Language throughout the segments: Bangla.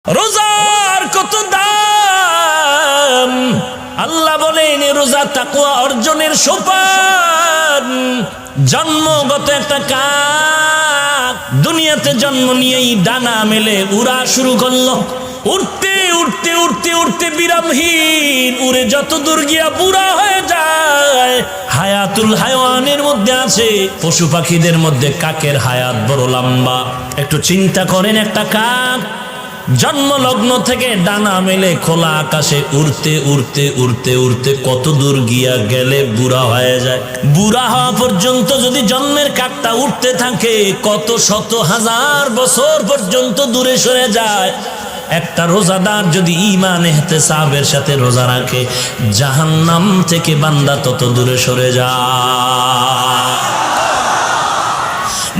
রোজার কত দাম! আল্লাহ বলেন রোজা তাকওয়া অর্জনের সোপান। জন্মগত একটা কাক দুনিয়াতে জন্ম নিয়েই ডানা মেলে উড়া শুরু করলো। উড়তে উড়তে উড়তে উড়তে বিরামহীন উড়ে যত দূর গিয়া বুড়া হয়ে যায়। হায়াতুল হায়ওয়ানের মধ্যে আছে, পশু পাখিদের মধ্যে কাকের হায়াত বড় লম্বা। একটু চিন্তা করেন, একটা কাক জন্মলগ্ন থেকে ডানা মেলে খোলা আকাশে উড়তে উড়তে উড়তে উড়তে কত দূর গিয়া গেলে বুড়া হয়ে যায়। বুড়া হওয়া পর্যন্ত যদি জন্মের কাকটা উঠতে থাকে, কত শত হাজার বছর পর্যন্ত দূরে সরে যায়। একটা রোজাদার যদি ঈমান ইহতিসাবের সাথে রোজা রাখে, জাহান্নাম থেকে বান্দা তত দূরে সরে যায়।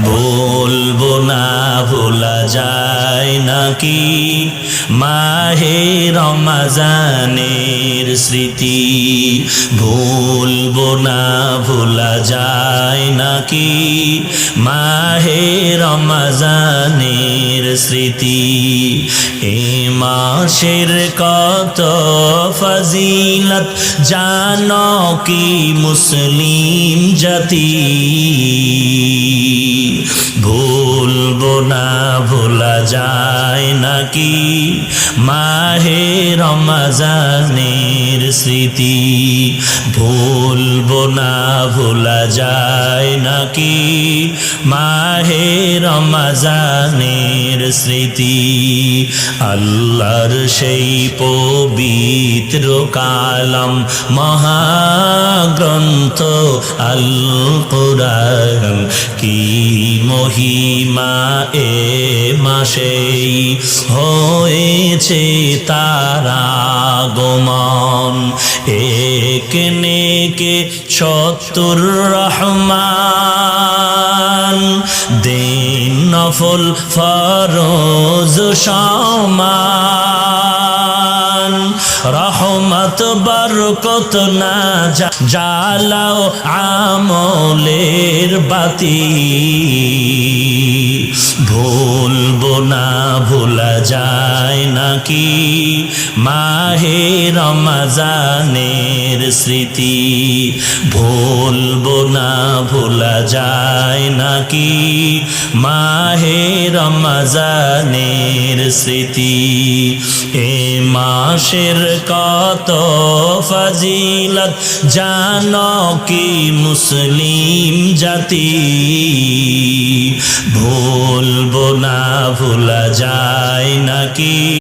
বলবো না ভোলা যায় নাকি মাহে রমজানের স্মৃতি, ভুলবো না ভোলা যায় নাকি মাহে রমজানের স্মৃতি। এ মাসের কত ফজিলত জানো কি মুসলিম জাতি, ভুলবো না ভোলা যায় নাকি মাহে রমজানের স্মৃতি, ভুলবো না ভোলা যায় নাকি মাহে রমজানের স্মৃতি। আল্লাহর সেই পবিত্র কালাম মহাগ্রন্থ আল কুরআন, কি মহিমা এ মাসেই হয়েছে তার আগমন। এক নেকে ৭০ রহমান, দিন নফল ফরজ সমান। রহমত বরকত না জ্বালাও আমলের বাতি, ভুলবো না ভোলা যায় নাকি মাহে রমজানের স্মৃতি, ভুলবো না ভোলা যায় নাকি মাহে রমজানের স্মৃতি। এ মাসের কত ফজিলত জানো কি মুসলিম জাতি, ভুলবো না ভোলা যায় নাকি